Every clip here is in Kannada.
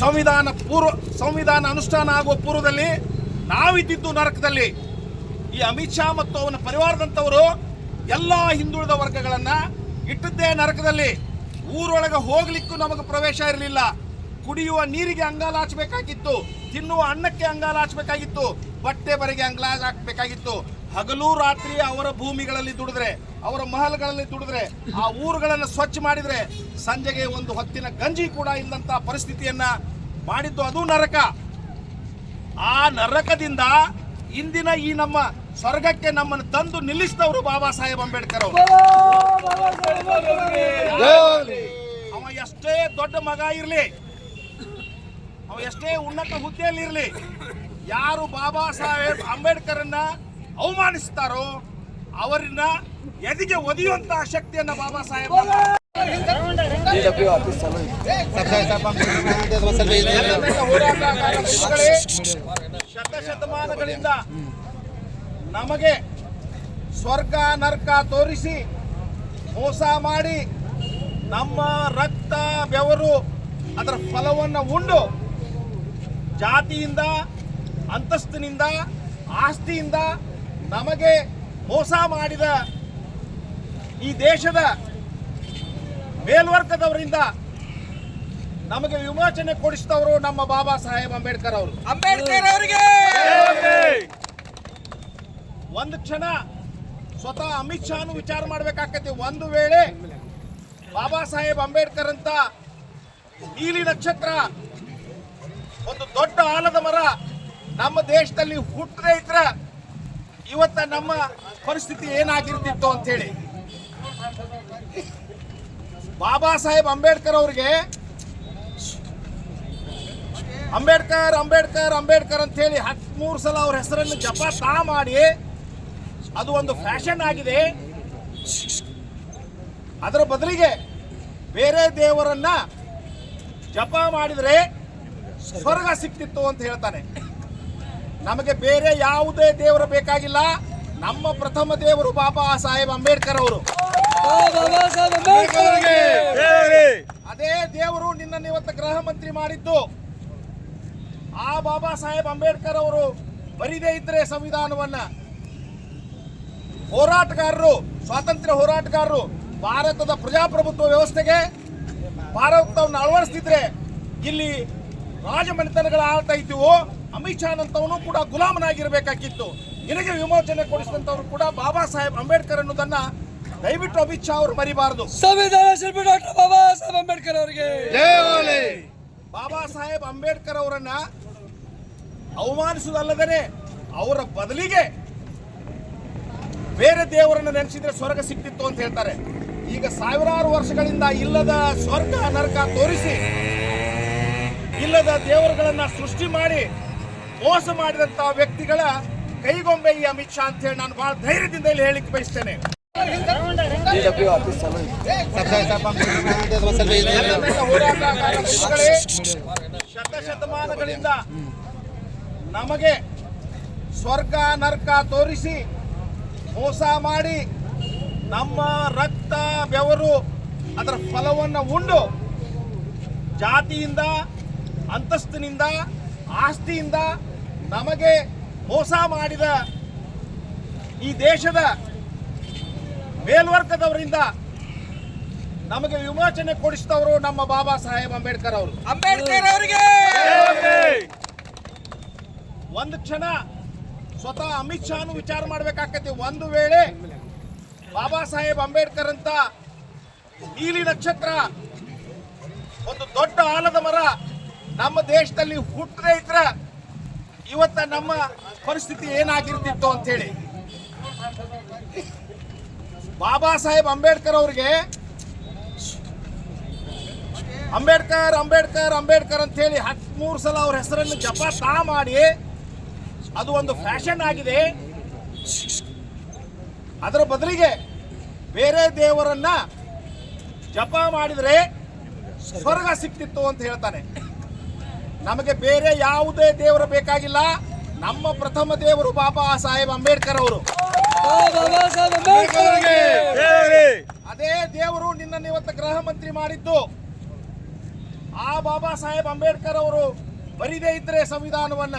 ಸಂವಿಧಾನ ಅನುಷ್ಠಾನ ಆಗುವ ಪೂರ್ವದಲ್ಲಿ ನಾವಿದ್ದಿದ್ದು ನರಕದಲ್ಲಿ. ಈ ಅಮಿತ್ ಶಾ ಮತ್ತು ಅವನ ಪರಿವಾರದಂಥವರು ಎಲ್ಲ ಹಿಂದುಳಿದ ವರ್ಗಗಳನ್ನು ಇಟ್ಟದ್ದೇ ನರಕದಲ್ಲಿ. ಊರೊಳಗೆ ಹೋಗ್ಲಿಕ್ಕೂ ನಮಗೆ ಪ್ರವೇಶ ಇರಲಿಲ್ಲ. ಕುಡಿಯುವ ನೀರಿಗೆ ಅಂಗಾಲಾಚಬೇಕಾಗಿತ್ತು, ತಿನ್ನುವ ಅನ್ನಕ್ಕೆ ಅಂಗಾಲಾಚಬೇಕಾಗಿತ್ತು, ಬಟ್ಟೆ ಬರೆಗೆ ಅಂಗಾಲಾಚಬೇಕಾಗಿತ್ತು. ಹಗಲು ರಾತ್ರಿ ಅವರ ಭೂಮಿಗಳಲ್ಲಿ ದುಡಿದ್ರೆ, ಅವರ ಮಹಲ್ಗಳಲ್ಲಿ ದುಡಿದ್ರೆ, ಆ ಊರುಗಳನ್ನು ಸ್ವಚ್ಛ ಮಾಡಿದ್ರೆ ಸಂಜೆಗೆ ಒಂದು ಹೊತ್ತಿನ ಗಂಜಿ ಕೂಡ ಇಲ್ಲಂತ ಪರಿಸ್ಥಿತಿಯನ್ನ ಮಾಡಿದ್ದು ಅದು ನರಕ. ಆ ನರಕದಿಂದ ಇಂದಿನ ಈ ನಮ್ಮ ಸ್ವರ್ಗಕ್ಕೆ ನಮ್ಮನ್ನು ತಂದು ನಿಲ್ಲಿಸಿದವರು ಬಾಬಾ ಸಾಹೇಬ್ ಅಂಬೇಡ್ಕರ್ ಅವರು. ಅವ ಎಷ್ಟೇ ದೊಡ್ಡ ಮಗ ಇರಲಿ, ಅವ ಎಷ್ಟೇ ಉನ್ನತ ಹುದ್ದೆಯಲ್ಲಿ ಇರಲಿ, ಯಾರು ಬಾಬಾ ಸಾಹೇಬ್ ಅಂಬೇಡ್ಕರನ್ನ ಅವಮಾನಿಸ್ತಾರೋ ಅವರನ್ನ ಎದಿಗೆ ಒದಿಯುವಂತಹ ಶಕ್ತಿಯನ್ನ ಬಾಬಾ ಸಾಹೇಬ್ ಶತಶತಮಾನಗಳಿಂದ ನಮಗೆ ಸ್ವರ್ಗ ನರಕ ತೋರಿಸಿ ಮೋಸ ಮಾಡಿ ನಮ್ಮ ರಕ್ತ ಬೆವರು ಅದರ ಫಲವನ್ನು ಉಂಡು ಜಾತಿಯಿಂದ, ಅಂತಸ್ತಿನಿಂದ, ಆಸ್ತಿಯಿಂದ ನಮಗೆ ಮೋಸ ಮಾಡಿದ ಈ ದೇಶದ ಮೇಲ್ವರ್ಗದವರಿಂದ ನಮಗೆ ವಿಮೋಚನೆ ಕೊಡಿಸಿದವರು ನಮ್ಮ ಬಾಬಾ ಸಾಹೇಬ್ ಅಂಬೇಡ್ಕರ್ ಅವರು. ಅಂಬೇಡ್ಕರ್ ಅವರಿಗೆ ಒಂದು ಕ್ಷಣ ಸ್ವತಃ ಅಮಿತ್ ಶಾನು ವಿಚಾರ ಮಾಡಬೇಕಾಗತ್ತೆ. ಒಂದು ವೇಳೆ ಬಾಬಾ ಸಾಹೇಬ್ ಅಂಬೇಡ್ಕರ್ ಅಂತ ನೀಲಿ ನಕ್ಷತ್ರ, ಒಂದು ದೊಡ್ಡ ಆಲದ ಮರ ನಮ್ಮ ದೇಶದಲ್ಲಿ ಹುಟ್ಟದೇ ಇದ್ರೆ ಇವತ್ತ ನಮ್ಮ ಪರಿಸ್ಥಿತಿ ಏನಾಗಿರ್ತಿತ್ತು ಅಂತ ಹೇಳಿ. ಬಾಬಾ ಸಾಹೇಬ್ ಅಂಬೇಡ್ಕರ್ ಅವರಿಗೆ ಅಂಬೇಡ್ಕರ್ ಅಂಬೇಡ್ಕರ್ ಅಂಬೇಡ್ಕರ್ ಅಂತ ಹೇಳಿ 13 ಸಲ ಅವ್ರ ಹೆಸರನ್ನು ಜಪ ಮಾಡಿ ಅದು ಒಂದು ಫ್ಯಾಷನ್ ಆಗಿದೆ. ಅದರ ಬದಲಿಗೆ ಬೇರೆ ದೇವರನ್ನ ಜಪ ಮಾಡಿದ್ರೆ ಸ್ವರ್ಗ ಸಿಕ್ತಿತ್ತು ಅಂತ ಹೇಳ್ತಾನೆ. ನಮಗೆ ಬೇರೆ ಯಾವುದೇ ದೇವರು ಬೇಕಾಗಿಲ್ಲ, ನಮ್ಮ ಪ್ರಥಮ ದೇವರು ಬಾಬಾ ಸಾಹೇಬ್ ಅಂಬೇಡ್ಕರ್ ಅವರು. ಅದೇ ದೇವರು ನಿನ್ನ ಇವತ್ತು ಗೃಹ ಮಂತ್ರಿ ಮಾಡಿದ್ದು. ಆ ಬಾಬಾ ಸಾಹೇಬ್ ಅಂಬೇಡ್ಕರ್ ಅವರು ಬರಿದೇ ಇದ್ರೆ ಸಂವಿಧಾನವನ್ನ, ಹೋರಾಟಗಾರರು, ಸ್ವಾತಂತ್ರ್ಯ ಹೋರಾಟಗಾರರು ಭಾರತದ ಪ್ರಜಾಪ್ರಭುತ್ವ ವ್ಯವಸ್ಥೆಗೆ ಭಾರತವನ್ನು ಅಳವಡಿಸ್ತಿದ್ರೆ ಇಲ್ಲಿ ರಾಜಮನೆತನಗಳ ಆಳ್ತಾ ಇದ್ದೀವೋ, ಅಮಿತ್ ಶಾ ಅಂತವನು ಕೂಡ ಗುಲಾಮನಾಗಿರ್ಬೇಕಾಗಿತ್ತು. ನಿನಗೆ ವಿಮೋಚನೆ ಕೊಡಿಸಿದಂತವ್ರು ಕೂಡ ಬಾಬಾ ಸಾಹೇಬ್ ಅಂಬೇಡ್ಕರ್ ಅನ್ನೋದನ್ನ ದಯವಿಟ್ಟು ಅಮಿತ್ ಶಾ ಅವರು ಮರಿಬಾರದು. ಸಂವಿಧಾನ ಶಿಲ್ಪಿ ಡಾಕ್ಟರ್ ಬಾಬಾ ಸಾಹೇಬ್ ಅಂಬೇಡ್ಕರ್ ಅವರಿಗೆ ಬಾಬಾ ಸಾಹೇಬ್ ಅಂಬೇಡ್ಕರ್ ಅವರನ್ನ ಅವಮಾನಿಸುವುದಲ್ಲದೇ ಅವರ ಬದಲಿಗೆ ಬೇರೆ ದೇವರನ್ನ ನೆನೆಸಿದ್ರೆ ಸ್ವರ್ಗ ಸಿಕ್ತಿತ್ತು ಅಂತ ಹೇಳ್ತಾರೆ. ಈಗ ಸಾವಿರಾರು ವರ್ಷಗಳಿಂದ ಇಲ್ಲದ ಸ್ವರ್ಗ ನರಕ ತೋರಿಸಿ ಇಲ್ಲದ ದೇವರುಗಳನ್ನ ಸೃಷ್ಟಿ ಮಾಡಿ ಮೋಸ ಮಾಡಿದಂತಹ ವ್ಯಕ್ತಿಗಳ ಕೈಗೊಂಬೆ ಈ ಅಮಿತ್ ಶಾ ಅಂತ ಹೇಳಿ ನಾನು ಬಹಳ ಧೈರ್ಯದಿಂದ ಇಲ್ಲಿ ಹೇಳಿಕ್ಕೆ ಬಯಸ್ತೇನೆ. ಶತಶತಮಾನಗಳಿಂದ ನಮಗೆ ಸ್ವರ್ಗ ನರಕ ತೋರಿಸಿ ಮೋಸ ಮಾಡಿ ನಮ್ಮ ರಕ್ತ ಬೆವರು ಅದರ ಫಲವನ್ನು ಉಂಡು ಜಾತಿಯಿಂದ, ಅಂತಸ್ತಿನಿಂದ, ಆಸ್ತಿಯಿಂದ ನಮಗೆ ಮೋಸ ಮಾಡಿದ ಈ ದೇಶದ ಮೇಲ್ವರ್ಗದವರಿಂದ ನಮಗೆ ವಿಮೋಚನೆ ಕೊಡಿಸಿದವರು ನಮ್ಮ ಬಾಬಾ ಸಾಹೇಬ್ ಅಂಬೇಡ್ಕರ್ ಅವರು. ಅಂಬೇಡ್ಕರ್ ಅವರಿಗೆ ಒಂದು ಕ್ಷಣ ಸ್ವತಃ ಅಮಿತ್ ಶಾನು ವಿಚಾರ ಮಾಡಬೇಕಾಗತ್ತೆ. ಒಂದು ವೇಳೆ ಬಾಬಾ ಸಾಹೇಬ್ ಅಂಬೇಡ್ಕರ್ ಅಂತ ನೀಲಿ ನಕ್ಷತ್ರ, ಒಂದು ದೊಡ್ಡ ಆಲದ ಮರ ನಮ್ಮ ದೇಶದಲ್ಲಿ ಹುಟ್ಟದೇ ಇದ್ರೆ ಇವತ್ತ ನಮ್ಮ ಪರಿಸ್ಥಿತಿ ಏನಾಗಿರ್ತಿತ್ತು ಅಂತ ಹೇಳಿ. ಬಾಬಾ ಸಾಹೇಬ್ ಅಂಬೇಡ್ಕರ್ ಅವರಿಗೆ ಅಂಬೇಡ್ಕರ್ ಅಂಬೇಡ್ಕರ್ ಅಂಬೇಡ್ಕರ್ ಅಂತ ಹೇಳಿ 13 ಸಲ ಅವ್ರ ಹೆಸರನ್ನು ಜಪ ಮಾಡಿ ಅದು ಒಂದು ಫ್ಯಾಷನ್ ಆಗಿದೆ. ಅದರ ಬದಲಿಗೆ ಬೇರೆ ದೇವರನ್ನ ಜಪ ಮಾಡಿದ್ರೆ ಸ್ವರ್ಗ ಸಿಕ್ತಿತ್ತು ಅಂತ ಹೇಳ್ತಾನೆ. ನಮಗೆ ಬೇರೆ ಯಾವುದೇ ದೇವರು ಬೇಕಾಗಿಲ್ಲ, ನಮ್ಮ ಪ್ರಥಮ ದೇವರು ಬಾಬಾ ಸಾಹೇಬ್ ಅಂಬೇಡ್ಕರ್ ಅವರು. ಅದೇ ದೇವರು ನಿನ್ನ ಇವತ್ತು ಗೃಹ ಮಂತ್ರಿ ಮಾಡಿದ್ದು. ಆ ಬಾಬಾ ಸಾಹೇಬ್ ಅಂಬೇಡ್ಕರ್ ಅವರು ಬರಿದೇ ಇದ್ರೆ ಸಂವಿಧಾನವನ್ನ,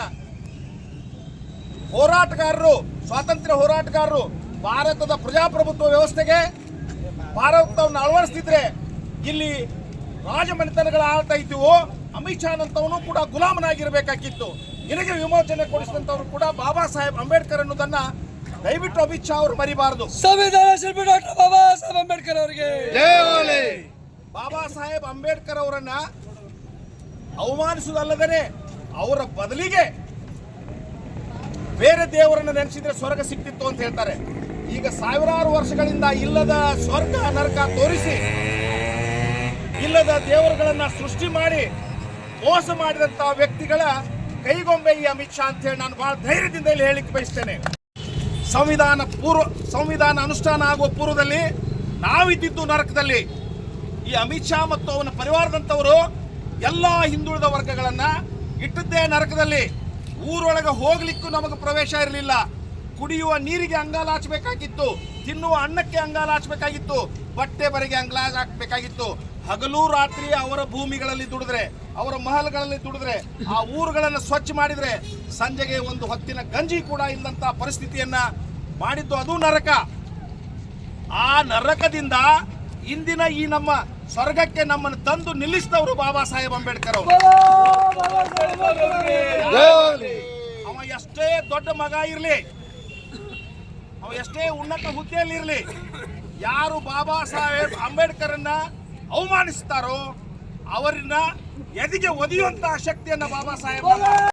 ಹೋರಾಟಗಾರರು, ಸ್ವಾತಂತ್ರ್ಯ ಹೋರಾಟಗಾರರು ಭಾರತದ ಪ್ರಜಾಪ್ರಭುತ್ವ ವ್ಯವಸ್ಥೆಗೆ ಭಾರತವನ್ನು ಅಳವಡಿಸ್ತಿದ್ರೆ ಇಲ್ಲಿ ರಾಜಮನೆತನಗಳ ಆಳ್ತಾ ಇದ್ದೀವೋ, ಅಮಿತ್ ಶಾ ಅಂತವನು ಕೂಡ ಗುಲಾಮನಾಗಿರ್ಬೇಕಾಗಿತ್ತು. ನಿನಗೆ ವಿಮೋಚನೆ ಕೊಡಿಸಿದಂತವ್ರು ಕೂಡ ಬಾಬಾ ಸಾಹೇಬ್ ಅಂಬೇಡ್ಕರ್ ಅನ್ನೋದನ್ನ ದಯವಿಟ್ಟು ಅಮಿತ್ ಶಾ ಅವರು ಮರಿಬಾರದು. ಸಂವಿಧಾನ ಶಿಲ್ಪಿ ಡಾಕ್ಟರ್ ಬಾಬಾ ಸಾಹೇಬ್ ಅಂಬೇಡ್ಕರ್ ಅವರಿಗೆ ಬಾಬಾ ಸಾಹೇಬ್ ಅಂಬೇಡ್ಕರ್ ಅವರನ್ನ ಅವಮಾನಿಸುವುದಲ್ಲದೇ ಅವರ ಬದಲಿಗೆ ಬೇರೆ ದೇವರನ್ನ ನೆನೆಸಿದ್ರೆ ಸ್ವರ್ಗ ಸಿಕ್ತಿತ್ತು ಅಂತ ಹೇಳ್ತಾರೆ. ಈಗ ಸಾವಿರಾರು ವರ್ಷಗಳಿಂದ ಇಲ್ಲದ ಸ್ವರ್ಗ ನರಕ ತೋರಿಸಿ ಇಲ್ಲದ ದೇವರುಗಳನ್ನ ಸೃಷ್ಟಿ ಮಾಡಿ ಮೋಸ ಮಾಡಿದಂತ ವ್ಯಕ್ತಿಗಳ ಕೈಗೊಂಬೆ ಈ ಅಮಿತ್ ಶಾ ಅಂತ ಹೇಳಿ ನಾನು ಬಹಳ ಧೈರ್ಯದಿಂದ ಇಲ್ಲಿ ಹೇಳಿಕ್ಕೆ ಬಯಸ್ತೇನೆ. ಸಂವಿಧಾನ ಅನುಷ್ಠಾನ ಆಗುವ ಪೂರ್ವದಲ್ಲಿ ನಾವಿದ್ದಿದ್ದು ನರಕದಲ್ಲಿ. ಈ ಅಮಿತ್ ಶಾ ಮತ್ತು ಅವನ ಪರಿವಾರದಂತವರು ಎಲ್ಲ ಹಿಂದುಳಿದ ವರ್ಗಗಳನ್ನ ಇಟ್ಟದ್ದೇ ನರಕದಲ್ಲಿ. ಊರೊಳಗೆ ಹೋಗ್ಲಿಕ್ಕೂ ನಮಗೆ ಪ್ರವೇಶ ಇರಲಿಲ್ಲ. ಕುಡಿಯುವ ನೀರಿಗೆ ಅಂಗಾಲಾಚಬೇಕಾಗಿತ್ತು, ತಿನ್ನುವ ಅನ್ನಕ್ಕೆ ಅಂಗಾಲಾಚಬೇಕಾಗಿತ್ತು, ಬಟ್ಟೆ ಬರೆಗೆ ಅಂಗಾಲ ಹಾಕಬೇಕಾಗಿತ್ತು. ಹಗಲು ರಾತ್ರಿ ಅವರ ಭೂಮಿಗಳಲ್ಲಿ ದುಡಿದ್ರೆ, ಅವರ ಮಹಲ್ಗಳಲ್ಲಿ ದುಡಿದ್ರೆ, ಆ ಊರುಗಳನ್ನು ಸ್ವಚ್ಛ ಮಾಡಿದ್ರೆ ಸಂಜೆಗೆ ಒಂದು ಹೊತ್ತಿನ ಗಂಜಿ ಕೂಡ ಇಲ್ಲಂತ ಪರಿಸ್ಥಿತಿಯನ್ನ ಮಾಡಿದ್ದು ಅದು ನರಕ. ಆ ನರಕದಿಂದ ಇಂದಿನ ಈ ನಮ್ಮ ಸ್ವರ್ಗಕ್ಕೆ ನಮ್ಮನ್ನು ತಂದು ನಿಲ್ಲಿಸಿದವರು ಬಾಬಾ ಸಾಹೇಬ್ ಅಂಬೇಡ್ಕರ್ ಅವರು. ಅವ ಎಷ್ಟೇ ದೊಡ್ಡ ಮಗ ಇರಲಿ, ಅವ ಎಷ್ಟೇ ಉನ್ನತ ಹುದ್ದೆಯಲ್ಲಿ ಇರಲಿ, ಯಾರು ಬಾಬಾ ಸಾಹೇಬ್ ಅಂಬೇಡ್ಕರ್ ಅನ್ನ ಅವಮಾನಿಸ್ತಾರೋ ಅವರನ್ನ ಎದಿಗೆ ಒದಿಯುವಂತಹ ಶಕ್ತಿಯನ್ನ ಬಾಬಾ ಸಾಹೇಬ್